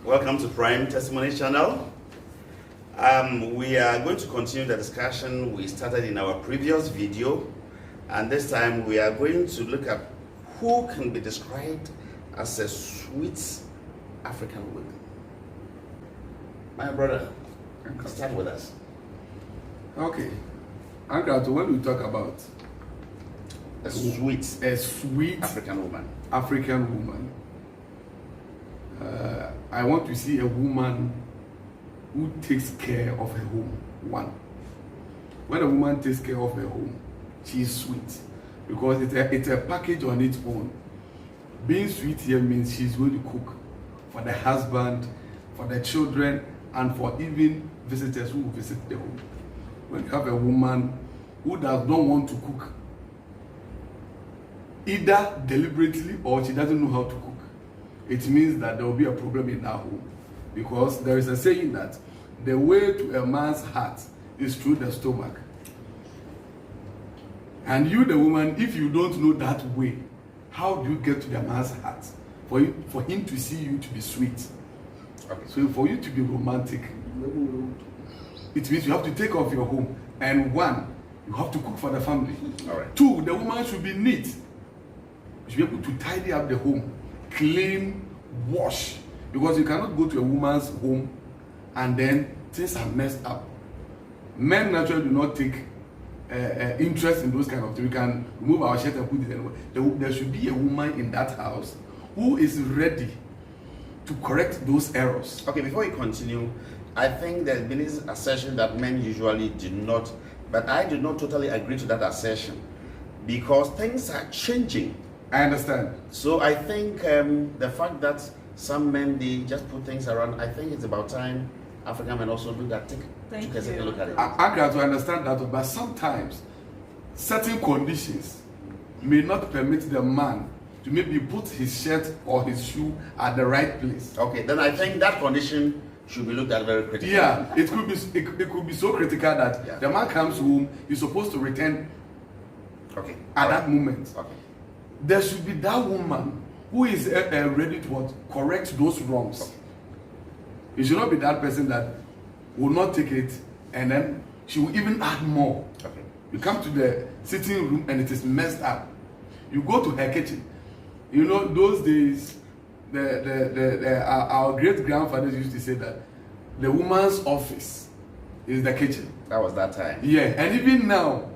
Welcome to Prime Testimony Channel. We are going to continue the discussion we started in our previous video, and this time we are going to look at who can be described as a sweet African woman. My brother, start with us. Okay, Uncle, when we talk about a sweet African woman, I want to see a woman who takes care of her home. One, when a woman takes care of her home, she is sweet because it's a package on its own. Being sweet here means she's going to cook for the husband, for the children, and for even visitors who visit the home. When you have a woman who does not want to cook, either deliberately or she doesn't know how to cook, it means that there will be a problem in that home. Because there is a saying that the way to a man's heart is through the stomach. And you, the woman, if you don't know that way, how do you get to the man's heart? For him to see you to be sweet. Okay. So for you to be romantic, it means you have to take off your home. And one, you have to cook for the family. All right. Two, the woman should be neat. You should be able to tidy up the home, clean, wash. Because you cannot go to a woman's home and then things are messed up. Men naturally do not take interest in those kind of things. We can remove our shirt and put it anywhere. There should be a woman in that house who is ready to correct those errors. Okay, before you continue, I think there's been this assertion that men usually do not, but I do not totally agree to that assertion because things are changing. I understand. So I think the fact that some men, they just put things around, I think it's about time African men also do that. Take a second look at it. I got to understand that, but sometimes certain conditions may not permit the man to maybe put his shirt or his shoe at the right place. Okay, then I think that condition should be looked at very critically. Yeah, it could be so critical that the man comes home, he's supposed to return at that moment. Okay. There should be that woman who is ready to correct those wrongs. Okay. It should not be that person that will not take it and then she will even add more. Okay. You come to the sitting room and it is messed up. You go to her kitchen. You know, those days, our great grandfathers used to say that the woman's office is the kitchen. That was that time. Yeah, and even now,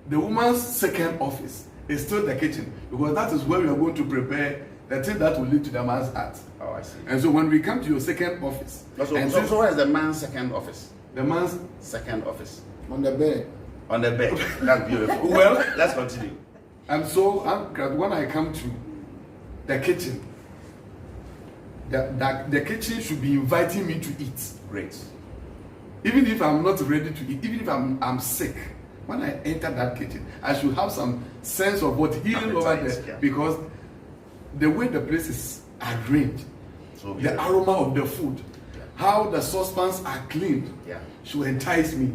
the woman's second office is still the kitchen because that is where we are going to prepare the thing that will lead to the man's heart. Oh, I see. And so when we come to your second office, so where is the man's second office? The man's second office on the bed. On the bed. That's beautiful. Well, let's continue. And so when I come to the kitchen, the kitchen should be inviting me to eat. Great. Even if I'm not ready to eat, even if I'm sick, when I enter that kitchen, I should have some sense of what healing over there because the way the place is arranged, so the aroma of the food, how the saucepans are cleaned, should entice me.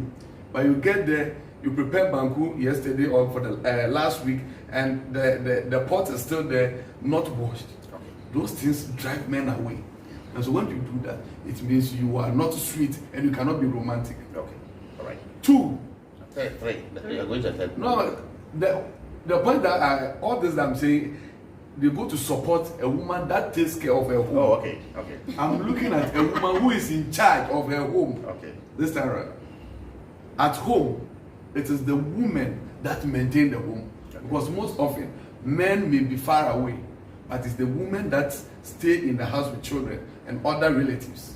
But you get there, you prepare banku yesterday or for the last week, and the pot is still there, not washed. Okay. Those things drive men away. And so when you do that, it means you are not sweet and you cannot be romantic. Okay. All right. Two. Three. You are going to tell. No, the point that all this that I'm saying, they go to support a woman that takes care of her home. Oh, okay. I'm looking at a woman who is in charge of her home. Okay. This time around. At home, it is the woman that maintain the home. Okay. Because most often, men may be far away, but it's the women that stay in the house with children and other relatives.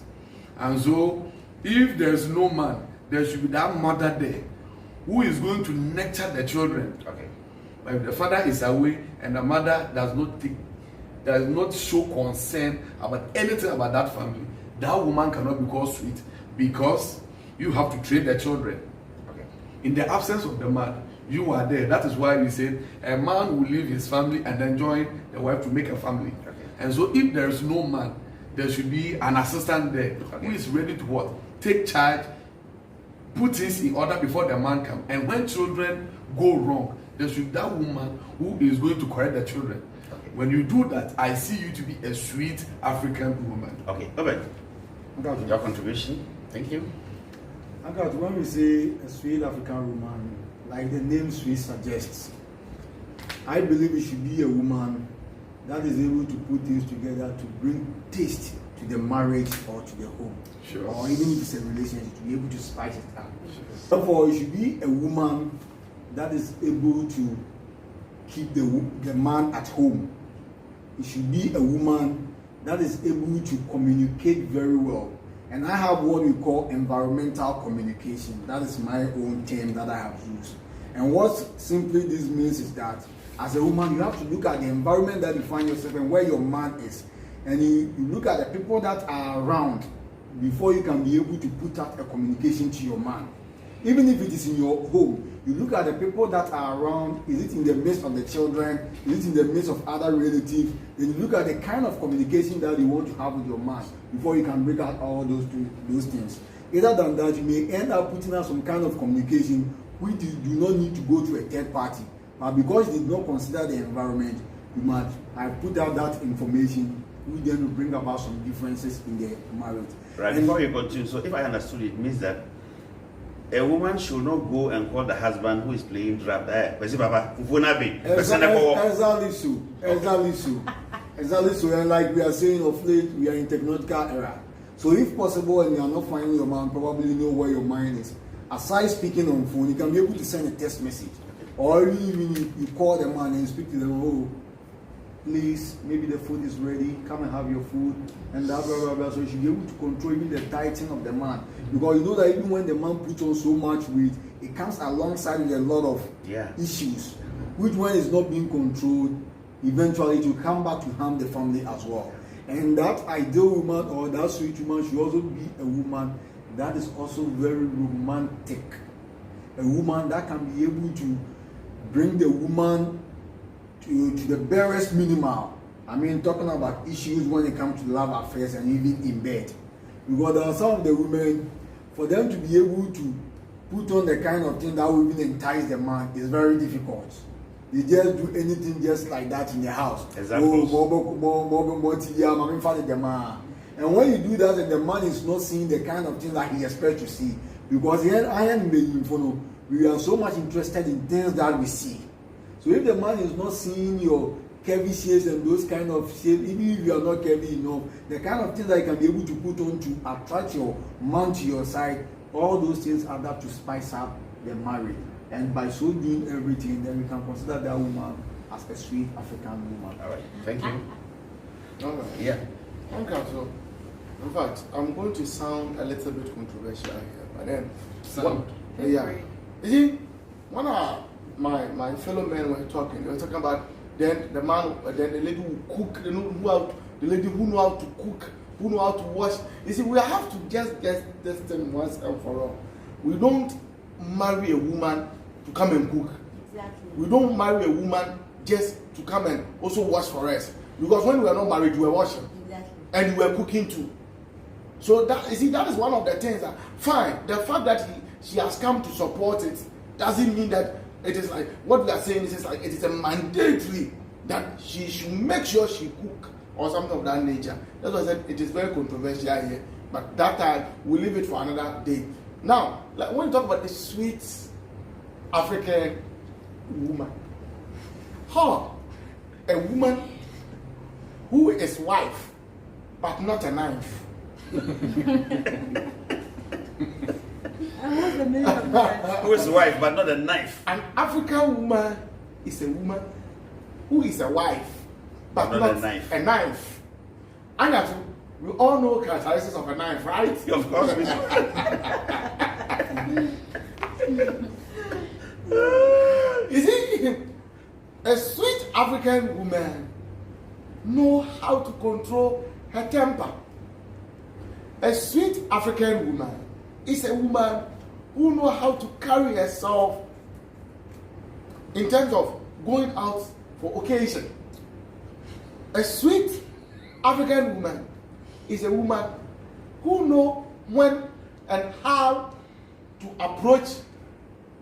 And so, if there's no man, there should be that mother there who is going to nurture the children. Okay. But if the father is away and the mother does not show concern about anything about that family, that woman cannot be called sweet because you have to train the children. Okay. In the absence of the man, you are there. That is why we said a man will leave his family and then join the wife to make a family. Okay. And so if there is no man, there should be an assistant there who is ready to what? Take charge, put things in order before the man comes. And when children go wrong, there should be that woman who is going to correct the children. When you do that, I see you to be a sweet African woman. Okay, Obed, your contribution. Thank you. When we say a sweet African woman, like the name sweet suggests, I believe it should be a woman that is able to put things together to bring taste to the marriage or to the home. Sure. Or even if it's a relationship, to be able to spice it up. Sure. Therefore, it should be a woman that is able to keep the man at home. It should be a woman that is able to communicate very well. And I have what we call environmental communication. That is my own term that I have used. And what simply this means is that as a woman, you have to look at the environment that you find yourself and where your man is. And you look at the people that are around before you can be able to put out a communication to your man. Even if it is in your home, you look at the people that are around. Is it in the midst of the children? Is it in the midst of other relatives? Then you look at the kind of communication that you want to have with your man before you can break out all those things. Other than that, you may end up putting out some kind of communication which you do not need to go to a third party. But because you did not consider the environment, you might have put out that information, which then will bring about some differences in the marriage. Right, before you continue, so if I understood it, means that a woman should not go and call the husband who is playing draft. Exactly so. And like we are saying of late, we are in technological era. So if possible and you are not finding your man, probably know where your mind is. Aside speaking on phone, you can be able to send a text message. Or even you call the man and speak to them, oh, please, maybe the food is ready, come and have your food, and blah, blah, blah, blah. So you should be able to control even the dieting of the man. Because you know that even when the man puts on so much weight, it comes alongside with a lot of issues. Which one is not being controlled, eventually it will come back to harm the family as well. And that ideal woman or that sweet woman should also be a woman that is also very romantic. A woman that can be able to bring the woman to the barest minimal. I mean, talking about issues when it comes to love affairs and even in bed. Because there are some of the women, for them to be able to put on the kind of thing that will even entice the man is very difficult. They just do anything just like that in the house. Exactly. And when you do that, and the man is not seeing the kind of thing that he expects to see, because we are so much interested in things that we see. So if the man is not seeing your curvy shapes and those kind of shapes, even if you are not curvy enough, the kind of things that you can be able to put on to attract your man to your side, all those things add up to spice up the marriage. And by so doing everything, then we can consider that woman as a sweet African woman. All right, thank you. All right. Yeah. Okay, so in fact, I'm going to sound a little bit controversial here, but then yeah. You see, when my fellow men were talking, they were talking about then the man, then the lady who cook, the lady who know how to cook, who know how to wash. You see, we have to just get this thing once and for all. We don't marry a woman to come and cook. Exactly. We don't marry a woman just to come and also wash for us. Because when we were not married, we were washing. Exactly. And we were cooking too. So that you see, that is one of the things that fine. The fact that she has come to support it doesn't mean that it is like what we are saying is like it is a mandatory that she should make sure she cook or something of that nature. That's why I said it is very controversial here. But that time we leave it for another day. Now, like when you talk about the sweet African woman, a woman who is wife but not a knife. And what's the meaning of that? Who is wife but not a knife? An African woman is a woman who is a wife but not a knife. And we all know characteristics of a knife, right? Of course we do. You see, a sweet African woman knows how to control her temper. A sweet African woman is a woman who knows how to carry herself in terms of going out for occasion. A sweet African woman is a woman who knows when and how to approach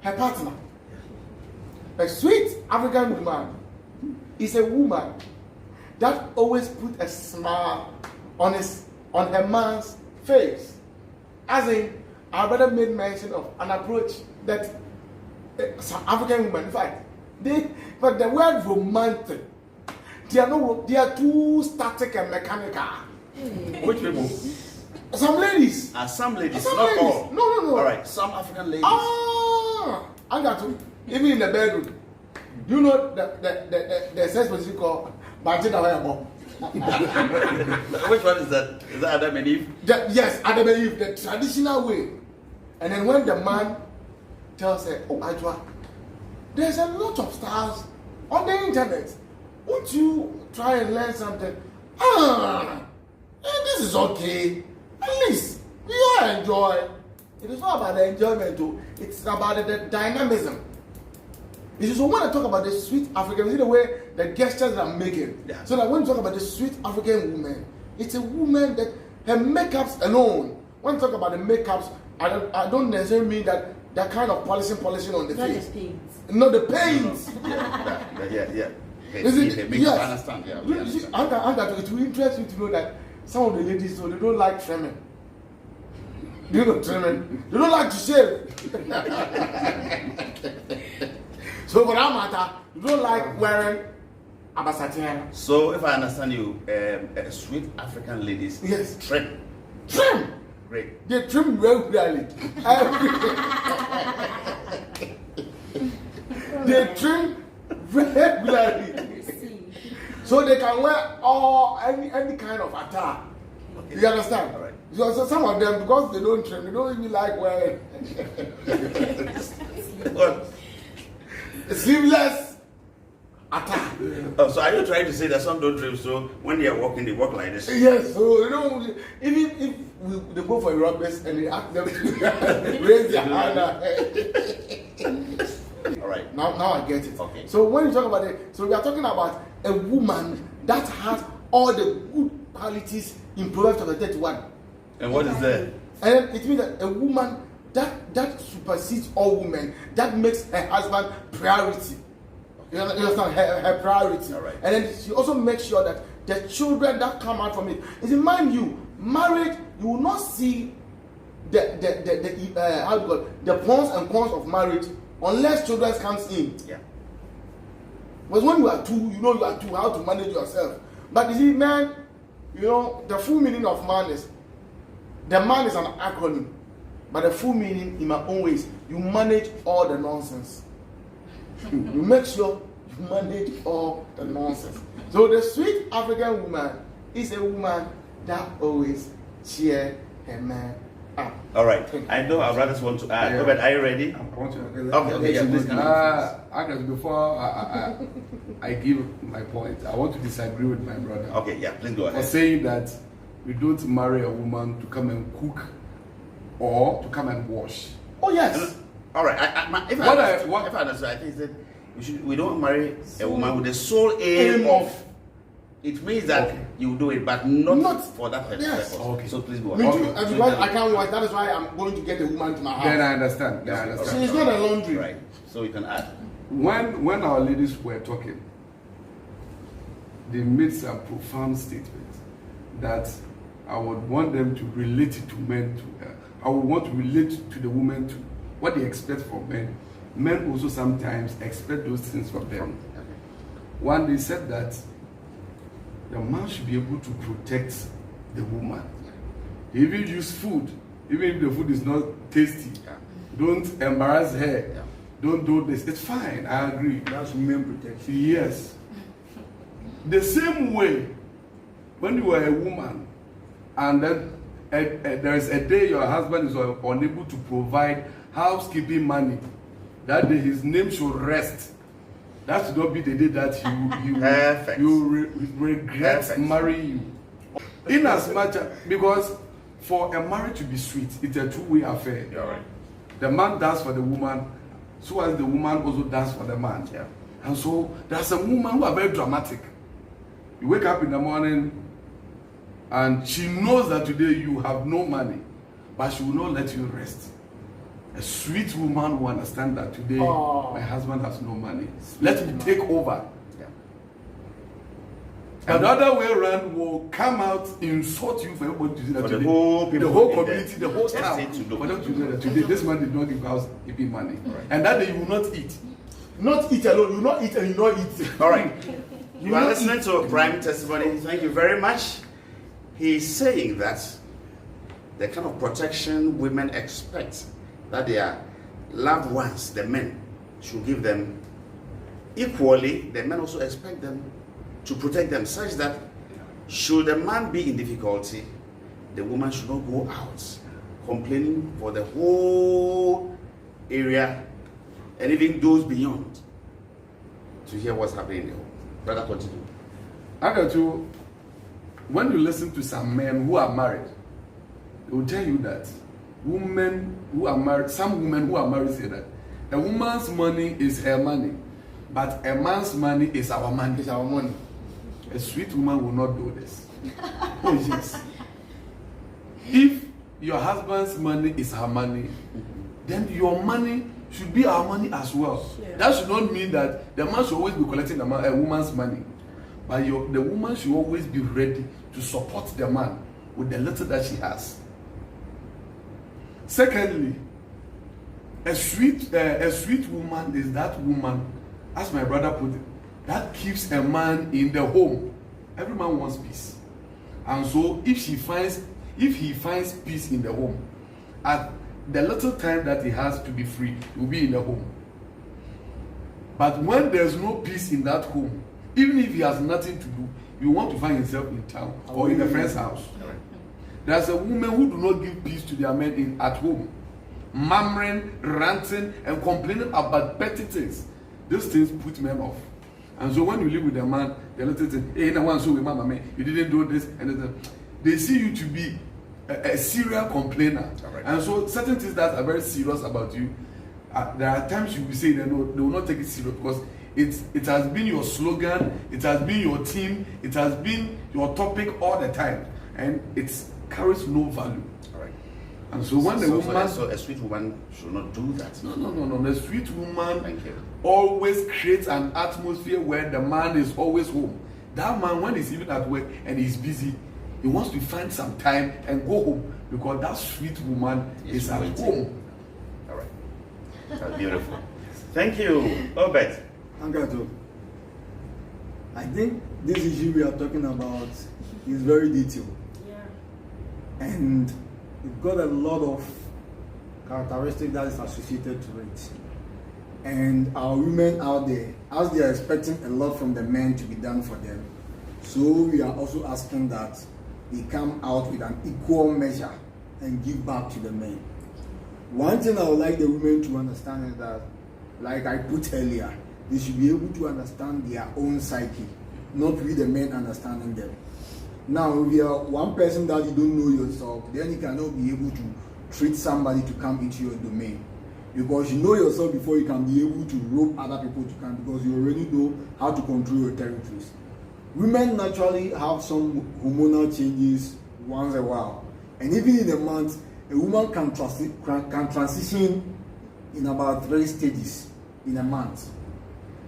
her partner. A sweet African woman is a woman that always put a smile on her man's face. As in, our brother made mention of an approach that some African women, in fact, but the word romantic, they are too static and mechanical. Which people? Some ladies. Some ladies, Some not ladies. all. No. All right, some African ladies. I got to. Even in the bedroom. You know the sex position called Bajida Wayabo. Which one is that? Is that Adam and Eve? Yes, Adam and Eve, the traditional way. And then when the man tells her, oh, Ajwa, there's a lot of stars on the internet. Won't you try and learn something? This is okay. At least we all enjoy. It is not about the enjoyment, too. It's about the dynamism. So when I talk about the sweet African, see the way the gestures I'm making. Yeah. So that when you talk about the sweet African woman, it's a woman that her makeups alone. When you talk about the makeups, I don't necessarily mean that kind of polishing on the face. Not the paints. No, the paints. Yeah. Is it? Yes. Yes. I understand. Yeah, we understand. It will interest you to know that some of the ladies, so they don't like trimming. They don't trimming. They don't like to shave. So for that matter, you don't like wearing abasatiana. So if I understand you, sweet African ladies, Yes. trim. Trim. Great. They trim regularly. They trim regularly. So they can wear any kind of attire. Okay. You understand? All right. So some of them, because they don't trim, they don't even like wearing What? sleeveless attire. Oh, so are you trying to say that some don't trim, so when they are walking, they walk like this? Yes, so you know, even if they go for a rubbers and they ask them to raise their hand. All right. Now I get it. Okay. So when you talk about it, so we are talking about a woman that has all the good qualities in Proverbs chapter 31. And what is that? And it means that a woman that supersedes all women, that makes her husband priority. You understand? Her priority. All right. And then she also makes sure that the children that come out from it. Is in mind you, marriage, you will not see the pros and cons of marriage unless children comes in. Yeah. Because when you are two, you know you are two, how to manage yourself. But you see, man, you know, the full meaning of man is, the man is an acronym. But the full meaning, in my own ways, you manage all the nonsense. You make sure you manage all the nonsense. So the sweet African woman is a woman that always cheer her man up. All right. I know our brothers want to add. Yeah. Robert, are you ready? I want to. Okay, yeah, please come in. Agnes, before I give my point, I want to disagree with my brother. Okay, yeah, please go For ahead. saying that we don't marry a woman to come and cook or to come and wash. Oh yes. All right. If I understand, I think that we don't marry a woman with the sole aim of. It means that you do it, but not for that purpose. Yes. Okay. So please go Me ahead. too. Because I can't wash. That is why I'm going to get a woman to my house. Then I understand. So it's not a laundry. Right. So you can add. When our ladies were talking, they made some profound statements that I would want them to relate it to men too. I would want to relate to the women too. What they expect from men. Men also sometimes expect those things from them. One, they said that the man should be able to protect the woman. They even use food, even if the food is not tasty. Don't embarrass her. Don't do this. It's fine. I agree. That's women protection. Yes. The same way, when you are a woman, and then there is a day your husband is unable to provide housekeeping money, that day his name should rest. That should not be the day that he will regret marrying you. In as much because for a marriage to be sweet, it's a two-way affair. You're right. The man does for the woman, so as the woman also does for the man. Yeah. And so there's some women who are very dramatic. You wake up in the morning and she knows that today you have no money, but she will not let you rest. A sweet woman will understand that today my husband has no money. Let me take over. Yeah. But the other way around will come out, insult you for everybody to do that For today. the whole people, the whole community, the whole estate town. to do. For them to do that today, this man did not give us giving money. Right. And that day you will not eat. Not eat alone. You not eat and you not eat. All right. You are listening to a prime testimony. Thank you very much. He's saying that the kind of protection women expect that their loved ones, the men, should give them, equally, the men also expect them to protect them, such that should a man be in difficulty, the woman should not go out complaining for the whole area and even those beyond to hear what's happening in the home. Brother, continue. I got to, when you listen to some men who are married, they will tell you that women who are married, some women who are married say that a woman's money is her money, but a man's money is our money. It's our money. A sweet woman will not do this. Oh yes. If your husband's money is her money, then your money should be our money as well. Yeah. That should not mean that the man should always be collecting a woman's money, but the woman should always be ready to support the man with the little that she has. Secondly, a sweet woman is that woman, as my brother put it, that keeps a man in the home. Every man wants peace, and so if he finds peace in the home, at the little time that he has to be free, he will be in the home. But when there's no peace in that home, even if he has nothing to do, you want to find himself in town or in a friend's house. There's a woman who do not give peace to their men at home, murmuring, ranting, and complaining about petty things. These things put men off. And so when you live with a man, the little thing, hey, no one so with mama, man, you didn't do this, and they see you to be a serial complainer. Right. And so certain things that are very serious about you, there are times you will say they will not take it serious because it has been your slogan, it has been your theme, it has been your topic all the time, and it carries no value. All right. And so when the woman, so a sweet woman should not do that. no, the sweet woman Thank you. always creates an atmosphere where the man is always home. That man, when he's even at work and he's busy, he wants to find some time and go home because that sweet woman is at waiting. home. All right. That's beautiful. Thank you, Obed. Angato, I think this issue we are talking about is very detailed. Yeah. And it got a lot of characteristics that is associated to it. And our women out there, as they are expecting a lot from the men to be done for them, so we are also asking that they come out with an equal measure and give back to the men. One thing I would like the women to understand is that, like I put earlier, they should be able to understand their own psyche, not we the men understanding them. Now, if you are one person that you don't know yourself, then you cannot be able to treat somebody to come into your domain. Because you know yourself before you can be able to rope other people to come, because you already know how to control your territories. Women naturally have some hormonal changes once a while. And even in a month, a woman can transition in about 3 stages in a month.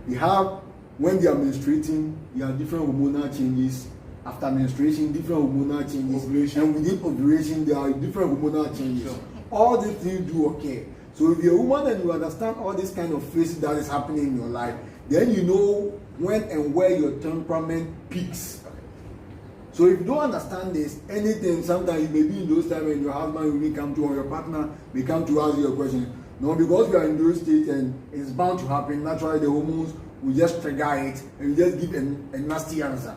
They have, when they are menstruating, there are different hormonal changes. After menstruation, different hormonal changes. Ovulation. And within ovulation, there are different hormonal changes. Sure. All these things do occur. So if you're a woman and you understand all this kind of phases that is happening in your life, then you know when and where your temperament peaks. So if you don't understand this, anything, sometimes maybe in those times when your husband will come to or your partner may come to ask you a question. No, because you are in those states and it's bound to happen, naturally the hormones will just trigger it and you just give a nasty answer.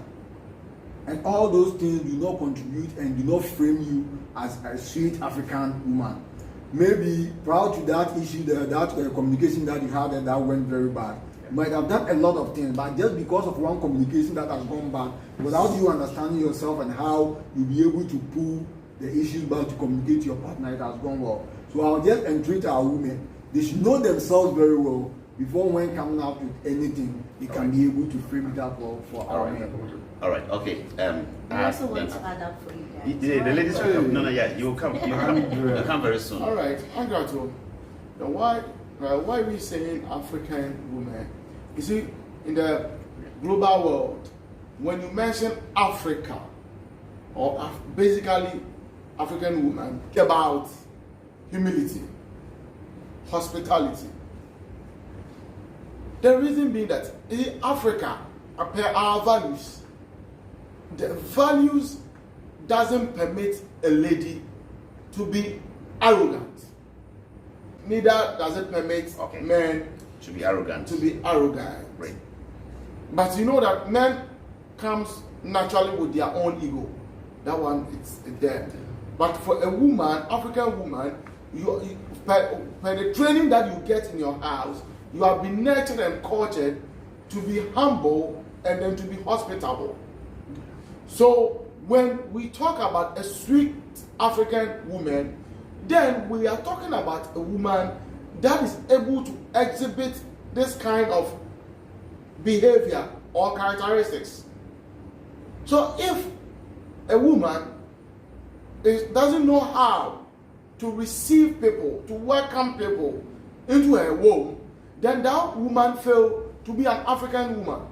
And all those things do not contribute and do not frame you as a sweet African woman. Maybe prior to that issue, that communication that you had and that went very bad. You might have done a lot of things, but just because of one communication that has gone bad, without you understanding yourself and how you'll be able to pull the issues back to communicate to your partner, it has gone well. So I'll just entreat our women. They should know themselves very well before when coming out with anything, they can be able to frame it up well for our men. All right, okay. I also want to add up for you guys. The ladies will come. No, yeah, you will come. You come very soon. All right, Angato, why we saying African women? You see, in the global world, when you mention Africa, or basically African woman, about humility, hospitality. The reason being that in Africa, per our values, the values doesn't permit a lady to be arrogant. Neither does it permit men to be arrogant. Right. But you know that men comes naturally with their own ego. That one, it's there. But for a woman, African woman, by the training that you get in your house, you have been nurtured and cultured to be humble and then to be hospitable. So when we talk about a sweet African woman, then we are talking about a woman that is able to exhibit this kind of behavior or characteristics. So if a woman doesn't know how to receive people, to welcome people into her home, then that woman fails to be an African woman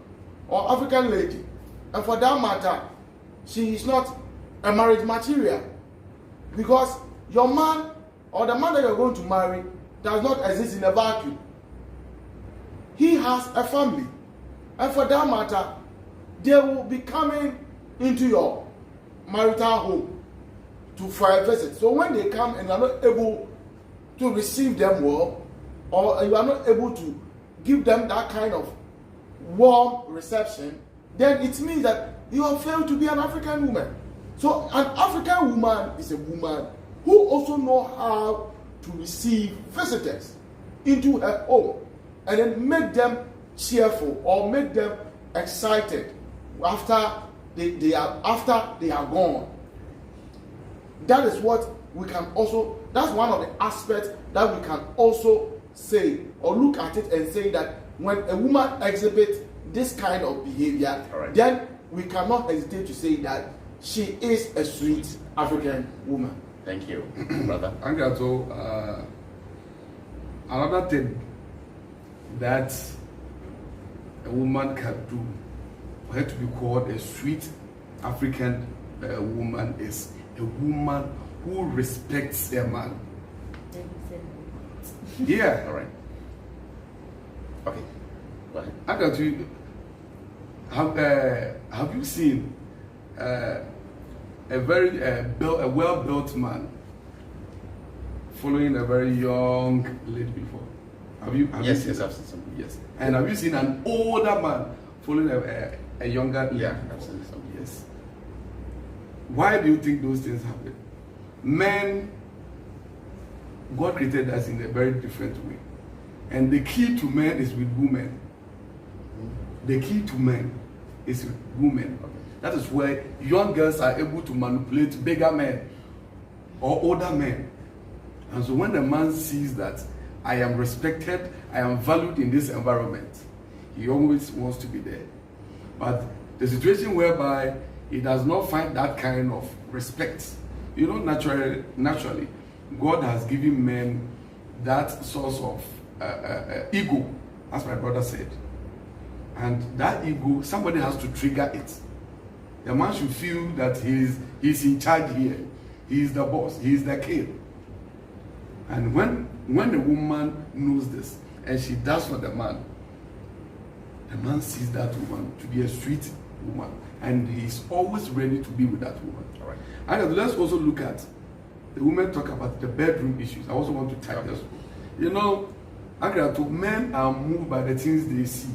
or African lady. And for that matter, she is not a marriage material, because your man or the man that you're going to marry does not exist in a vacuum. He has a family, and for that matter, they will be coming into your marital home for a visit. So when they come and you are not able to receive them well, or you are not able to give them that kind of warm reception, then it means that you have failed to be an African woman. So an African woman is a woman who also knows how to receive visitors into her home and then make them cheerful or make them excited after they are gone. That is what we can also, that's one of the aspects that we can also say or look at it and say that when a woman exhibits this kind of behavior, then we cannot hesitate to say that she is a sweet African woman. Thank you, brother. So, another thing that a woman can do for her to be called a sweet African woman is a woman who respects their man. Yeah. All right. Okay. Go ahead. I got you. Have you seen a very well-built man following a very young lady before? Have you Yes, seen I've seen some. Yes. And have you seen an older man following a younger lady? Yeah, I've seen some. Yes. Why do you think those things happen? Men, God created us in a very different way. And the key to men is with women. The key to men is with women. That is where young girls are able to manipulate bigger men or older men. And so when a man sees that I am respected, I am valued in this environment, he always wants to be there. But the situation whereby he does not find that kind of respect, you know, naturally, God has given men that source of ego, as my brother said. And that ego, somebody has to trigger it. The man should feel that he's in charge here. He is the boss. He is the king. And when the woman knows this and she does for the man sees that woman to be a sweet woman, and he's always ready to be with that woman. All right. And let's also look at the women talk about the bedroom issues. I also want to touch this. You know, men are moved by the things they see.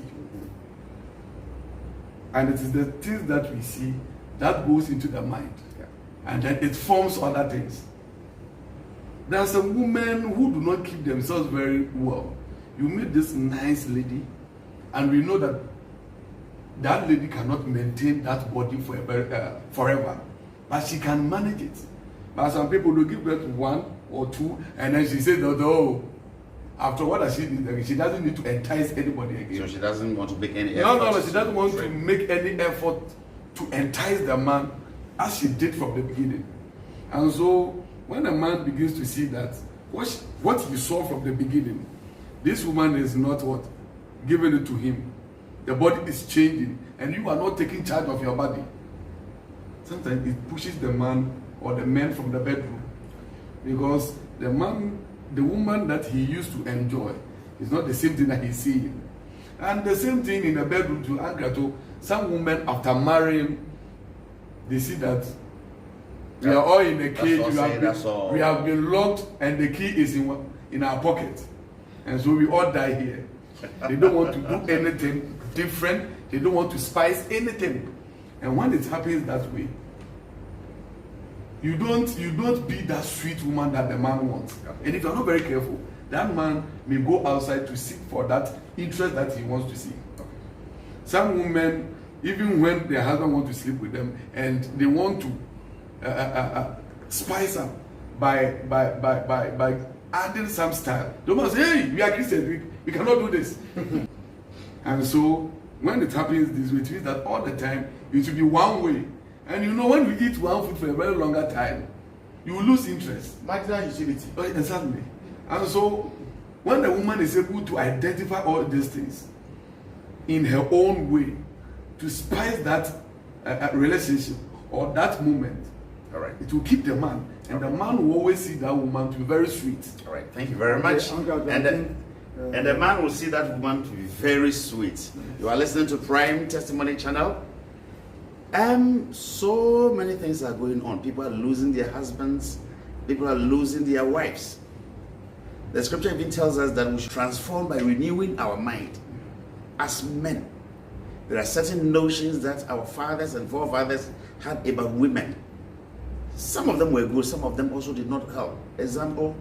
And it is the things that we see that goes into the mind. Yeah. And then it forms other things. There are some women who do not keep themselves very well. You meet this nice lady, and we know that that lady cannot maintain that body forever. But she can manage it. But some people will give birth to one or two, and then she says, no, after what does she need? She doesn't need to entice anybody again. So she doesn't want to make any effort. No, she doesn't want to make any effort to entice the man as she did from the beginning. And so when a man begins to see that what he saw from the beginning, this woman is not what? Giving it to him. the body is changing and you are not taking charge of your body, sometimes it pushes the man or the man from the bedroom, because the woman that he used to enjoy is not the same thing that he's seeing. And the same thing in the bedroom to Angrato. Some women after marrying, they see that we are all in a cage. We have been locked and the key is in our pocket. And so we all die here. They don't want to do anything different. They don't want to spice anything. And when it happens that way, you don't be that sweet woman that the man wants. And if you're not very careful, that man may go outside to seek for that interest that he wants to see. Some women, even when their husband wants to sleep with them and they want to spice up by adding some style, the woman say, hey, we are Christians, we cannot do this. And so when it happens this way, it means that all the time it will be one way. And you know, when we eat one food for a very longer time, you will lose interest. Marginal utility. Exactly. And so when the woman is able to identify all these things in her own way to spice that relationship or that moment, all right, it will keep the man, and the man will always see that woman to be very sweet. All right, thank you very much. And the man will see that woman to be very sweet. You are listening to Prime Testimony Channel. So many things are going on. People are losing their husbands. People are losing their wives. The scripture even tells us that we should transform by renewing our mind as men. There are certain notions that our fathers and forefathers had about women. Some of them were good, some of them also did not help. Example,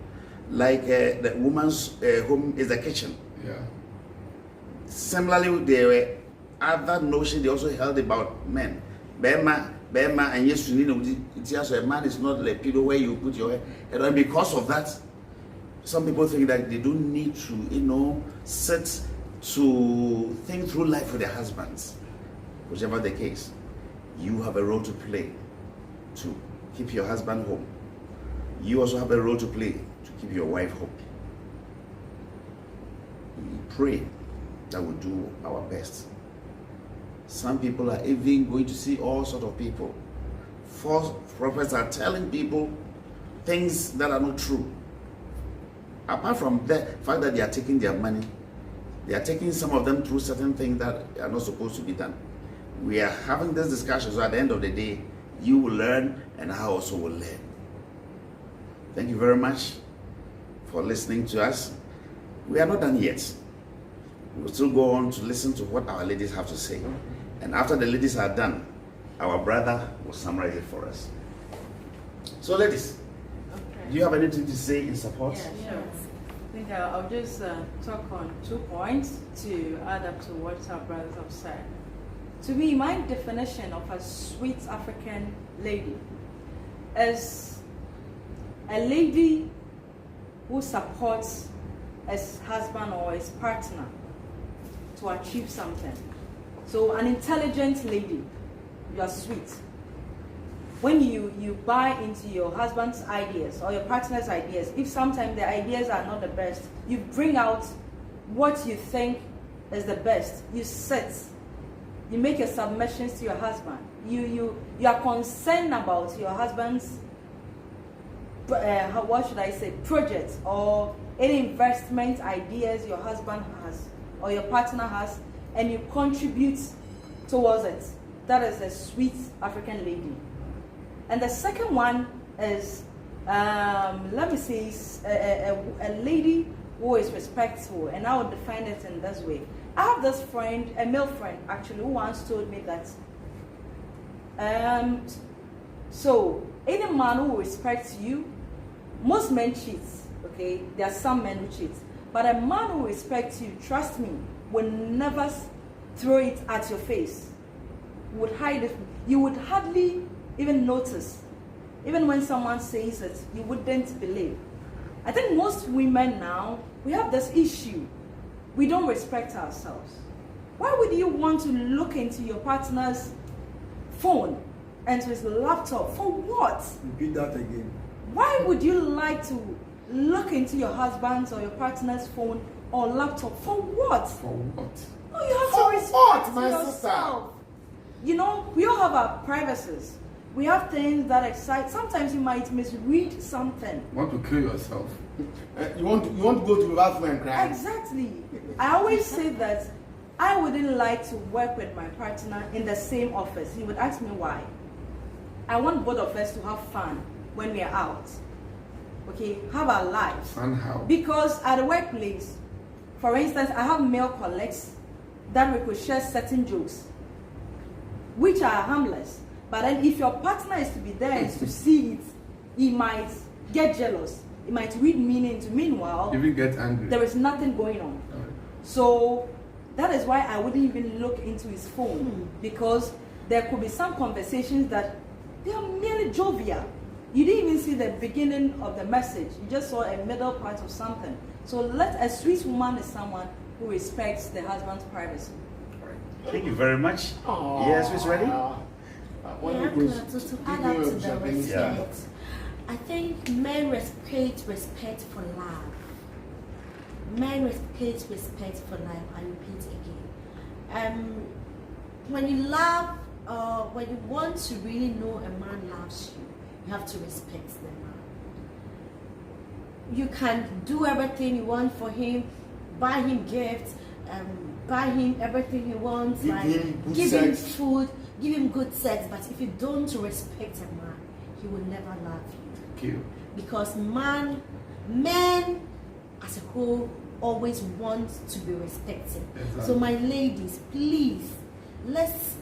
like the woman's home is the kitchen. Yeah. Similarly, there were other notions they also held about men. Bema, and yes, you know, a man is not like pillow where you put your head. And because of that, some people think that they don't need to, sit to think through life with their husbands. Whichever the case, you have a role to play to keep your husband home. You also have a role to play to keep your wife home. We pray that we'll do our best. Some people are even going to see all sorts of people. False prophets are telling people things that are not true. Apart from the fact that they are taking their money, they are taking some of them through certain things that are not supposed to be done. We are having this discussion, so at the end of the day, you will learn and I also will learn. Thank you very much for listening to us. We are not done yet. We will still go on to listen to what our ladies have to say. And after the ladies are done, our brother will summarize it for us. So ladies, Okay. do you have anything to say in support? Yeah, sure. I think I'll just talk on 2 points to add up to what our brothers have said. To me, my definition of a sweet African lady is a lady who supports his husband or his partner to achieve something. So an intelligent lady, you are sweet. When you buy into your husband's ideas or your partner's ideas, if sometimes the ideas are not the best, you bring out what you think is the best. You sit, you make your submissions to your husband. You are concerned about your husband's what should I say, projects or any investment ideas your husband has or your partner has, and you contribute towards it. That is a sweet African lady. And the second one is, let me say, a lady who is respectful, and I would define it in this way. I have this friend, a male friend actually, who once told me that, so any man who respects you, most men cheat, okay? There are some men who cheat, but a man who respects you, trust me, will never throw it at your face. Would hide it. You would hardly even notice. Even when someone says it, you wouldn't believe. I think most women now, we have this issue. We don't respect ourselves. Why would you want to look into your partner's phone and to his laptop? For what? Repeat that again. Why would you like to look into your husband's or your partner's phone or laptop? For what? For what? No, you have For to respect what, my yourself. You know, we all have our privacies. We have things that excite. Sometimes you might misread something. Want to kill yourself? You want to go to the bathroom and cry? Exactly. I always say that I wouldn't like to work with my partner in the same office. He would ask me why. I want both of us to have fun when we are out. Okay, have our lives. And how? Because at the workplace, for instance, I have male colleagues that ricochet certain jokes, which are harmless. But then if your partner is to be there and to see it, he might get jealous. He might read meaning into. Meanwhile, Even get angry. there is nothing going on. Alright. So that is why I wouldn't even look into his phone, because there could be some conversations that they are merely jovial. You didn't even see the beginning of the message. You just saw a middle part of something. So a sweet woman is someone who respects the husband's privacy. Thank you very much. Aww. Yes, who's ready? When we go- To add up to the Japanese- respect, I think men respect for love. Men respect for life. I repeat again. When you love, when you want to really know a man loves you, you have to respect the man. You can do everything you want for him, buy him gifts, buy him everything he wants, Give like him good give him sex. food, give him good sex. But if you don't respect a man, he will never love you. Kill. Because men as a whole always want to be respected. Exactly. So my ladies, please, let's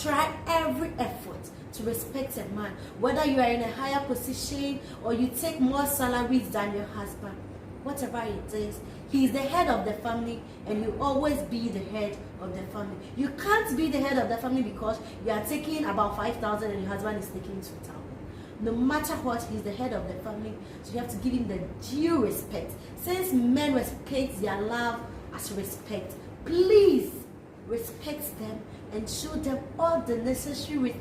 try every effort to respect a man. Whether you are in a higher position or you take more salaries than your husband, whatever it is, he is the head of the family and you always be the head of the family. You can't be the head of the family because you are taking about 5,000 and your husband is taking 2,000. No matter what, he's the head of the family, so you have to give him the due respect. Since men respect their love as respect, please respect them and show them all the necessary,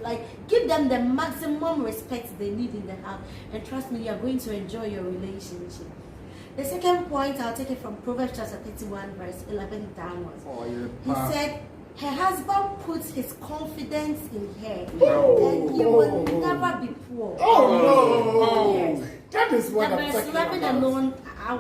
give them the maximum respect they need in the house. And trust me, you are going to enjoy your relationship. The second point, I'll take it from Proverbs chapter 31, verse 11 downwards. Oh, yeah. He said, her husband puts his confidence in her, Oh. and he will never be poor. Oh no! Yes. That is what The I'm verse talking 11 about. alone,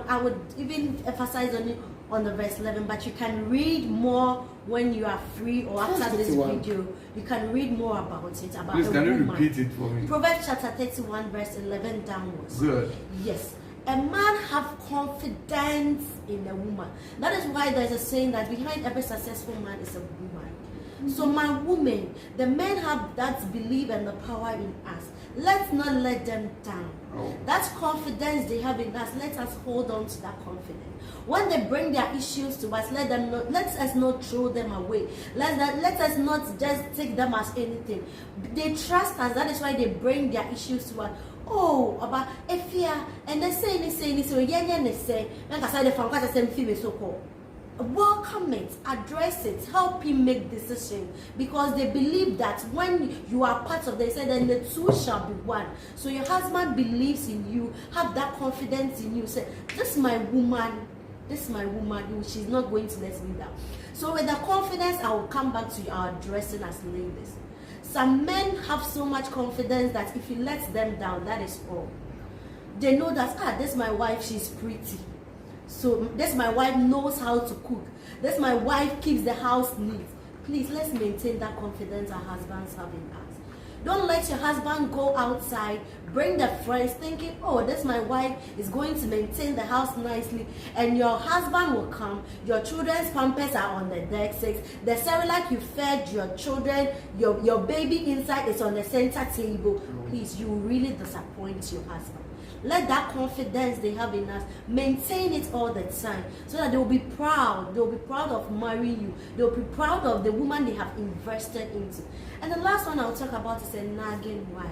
I would even emphasize on it on the verse 11, but you can read more when you are free or after this 31. video. You can read more about it, about Please, a can you woman. repeat it for me? Proverbs chapter 31, verse 11 downwards. Good. Yes. A man have confidence in a woman. That is why there's a saying that behind every successful man is a woman. So my women, the men have that belief and the power in us. Let's not let them down. Oh. That confidence they have in us, let us hold on to that confidence. When they bring their issues to us, let us not throw them away. Let us not just take them as anything. They trust us. That is why they bring their issues to us. Oh, about Efia, and they say, so say, welcome it, address it, help him make decisions, because they believe that when you are part of them, they say then the two shall be one. So your husband believes in you, have that confidence in you, say, this is my woman, she's not going to let me down. So with the confidence, I will come back to our addressing as ladies. Some men have so much confidence that if you let them down, that is all. They know that, this is my wife, she's pretty. So this my wife knows how to cook. This my wife keeps the house neat. Please, let's maintain that confidence our husbands have in us. Don't let your husband go outside, bring the friends thinking, oh, this my wife is going to maintain the house nicely. And your husband will come, your children's pampers are on the deck six, the Cerelac you fed your children, your baby inside is on the center table. Please, you really disappoint your husband. Let that confidence they have in us, maintain it all the time, so that they will be proud. They will be proud of marrying you. They will be proud of the woman they have invested into. And the last one I'll talk about is a nagging wife.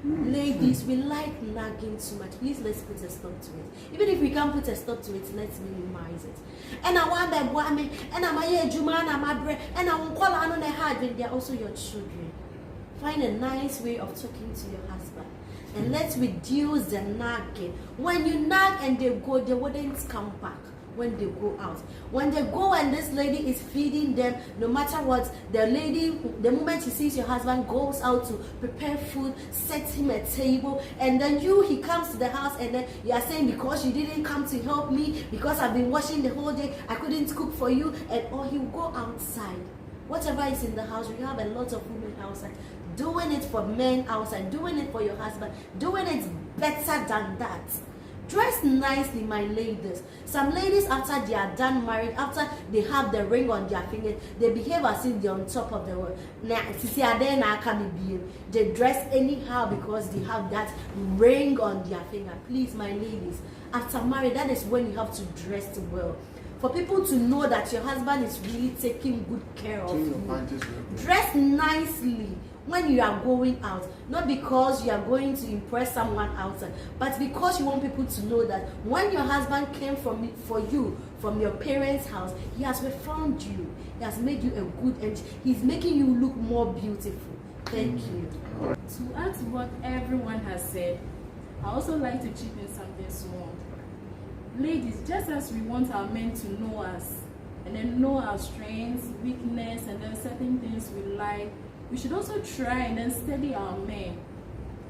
Ladies, we like nagging too much. Please, let's put a stop to it. Even if we can't put a stop to it, let's minimize it. And I want that woman, and I'm a Juma, and I'm a bread, and I won't call on a hard when they're also your children. Find a nice way of talking to your husband. And let's reduce the nagging. When you nag and they go, they wouldn't come back. when they go out. When they go and this lady is feeding them, no matter what, the moment he sees your husband goes out to prepare food, sets him a table, and then he comes to the house and then you are saying, because you didn't come to help me, because I've been washing the whole day, I couldn't cook for you, or he will go outside. Whatever is in the house, we have a lot of women outside doing it for men outside, doing it for your husband, doing it better than that. Dress nicely, my ladies. Some ladies, after they are done married, after they have the ring on their finger, they behave as if they're on top of the world. They dress anyhow because they have that ring on their finger. Please, my ladies, after marriage, that is when you have to dress well. For people to know that your husband is really taking good care of you. Dress nicely when you are going out, not because you are going to impress someone outside, but because you want people to know that when your husband came from your parents' house, he has reformed you, he has made you a good, and he's making you look more beautiful. Thank you. To add to what everyone has said, I also like to chip in something small. Ladies, just as we want our men to know us and then know our strengths, weakness, and then certain things we like, we should also try and then study our men,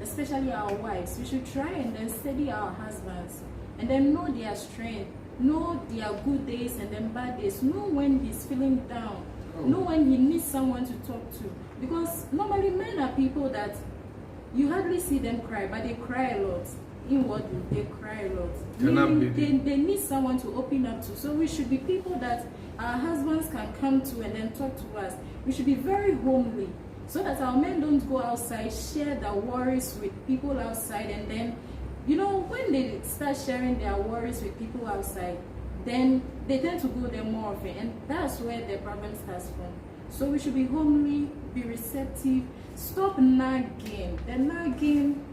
especially our wives. We should try and then study our husbands and then know their strength, know their good days and then bad days, know when he's feeling down, know when he needs someone to talk to. Because normally men are people that you hardly see them cry, but they cry a lot. Inwardly, they cry a lot. They need someone to open up to. So we should be people that our husbands can come to and then talk to us. We should be very homely, so that our men don't go outside, share their worries with people outside, and then, when they start sharing their worries with people outside, then they tend to go there more often, and that's where the problem starts from. So we should be homely, be receptive, stop nagging. The nagging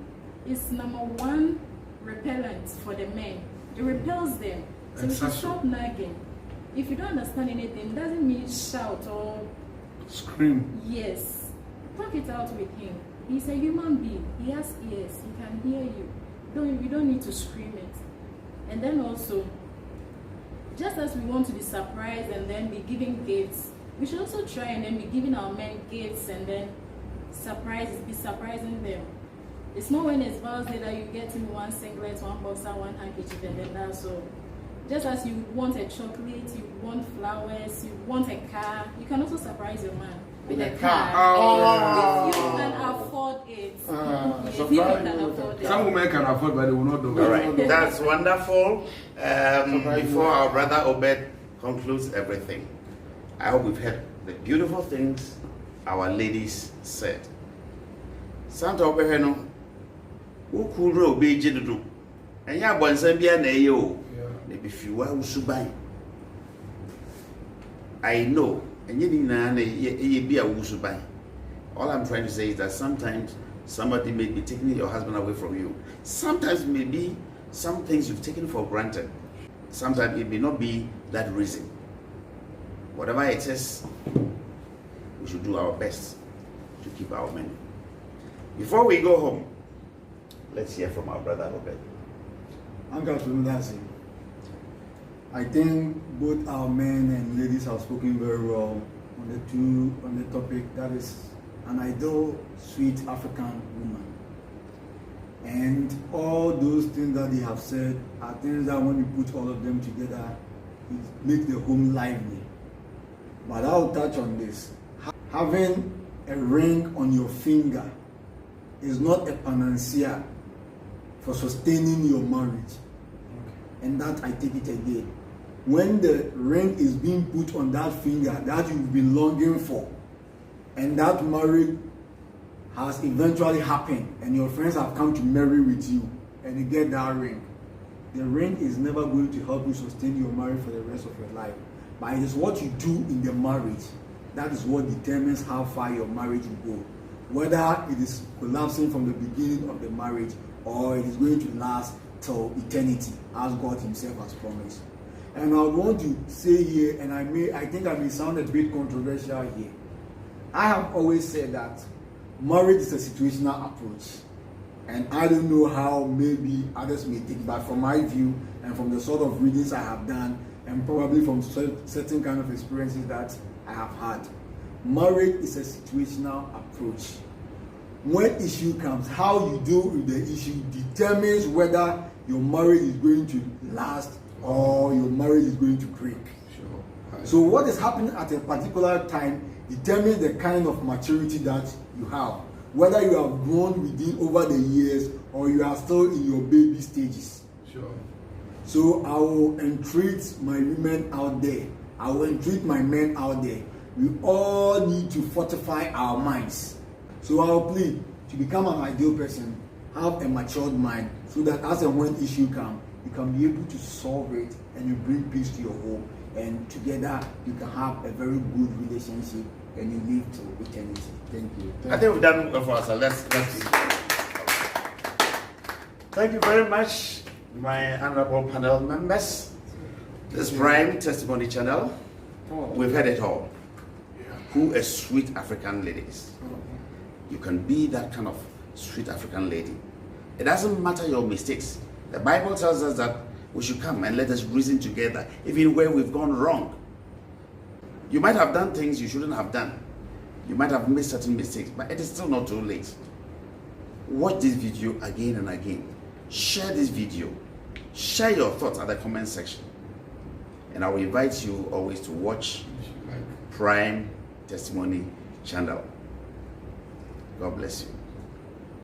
is number one repellent for the men. It repels them. So we should stop nagging. If you don't understand anything, it doesn't mean shout or scream. Yes. Talk it out with him. He's a human being. He has ears. He can hear you. You don't need to scream it. And then also, just as we want to be surprised and then be giving gifts, we should also try and then be giving our men gifts and then be surprising them. It's not when it's birthday that you get him one singlet, one boxer, one handkerchief, and then that's all. Just as you want a chocolate, you want flowers, you want a car, you can also surprise your man with a car. If you can afford it. If you can afford it. Some women can afford, but they will not do it. All right, that's wonderful. Before our brother Obed concludes everything, I hope we've heard the beautiful things our ladies said. Santa Obeheno, who could row be jidu, and ya bonsabia na yo. If you are Usubai, I know, and you be a Usubai. All I'm trying to say is that sometimes somebody may be taking your husband away from you. Sometimes maybe some things you've taken for granted. Sometimes it may not be that reason. Whatever it is, we should do our best to keep our men. Before we go home, let's hear from our brother Robert. Uncle Tuludasi, I think both our men and ladies have spoken very well on the topic that is an ideal, sweet African woman. And all those things that they have said are things that when you put all of them together, it makes the home lively. But I'll touch on this. Having a ring on your finger is not a panacea for sustaining your marriage. And that I take it again. When the ring is being put on that finger that you've been longing for, and that marriage has eventually happened, and your friends have come to marry with you, and you get that ring, the ring is never going to help you sustain your marriage for the rest of your life. But it is what you do in the marriage that is what determines how far your marriage will go. Whether it is collapsing from the beginning of the marriage or it is going to last till eternity, as God Himself has promised. And I would want to say here, and I think I may sound a bit controversial here. I have always said that marriage is a situational approach. And I don't know how maybe others may think, but from my view and from the sort of readings I have done, and probably from certain kind of experiences that I have had. Marriage is a situational approach. When issue comes, how you deal with the issue determines whether your marriage is going to last or your marriage is going to break. Sure. So what is happening at a particular time determines the kind of maturity that you have. Whether you have grown within over the years or you are still in your baby stages. Sure. So I will entreat my women out there. I will entreat my men out there. We all need to fortify our minds. So I will plead to become an ideal person, have a matured mind, so that as and when issue comes, you can be able to solve it and you bring peace to your home. And together you can have a very good relationship and you live to eternity. Thank you. I think we've done well for us. Let's thank you very much, my honorable panel members. This Prime Testimony channel, we've heard it all. Who a sweet African lady is. You can be that kind of sweet African lady. It doesn't matter your mistakes. The Bible tells us that we should come and let us reason together, even where we've gone wrong. You might have done things you shouldn't have done. You might have made certain mistakes, but it is still not too late. Watch this video again and again. Share this video. Share your thoughts at the comment section. And I will invite you always to watch Prime Testimony channel. God bless you.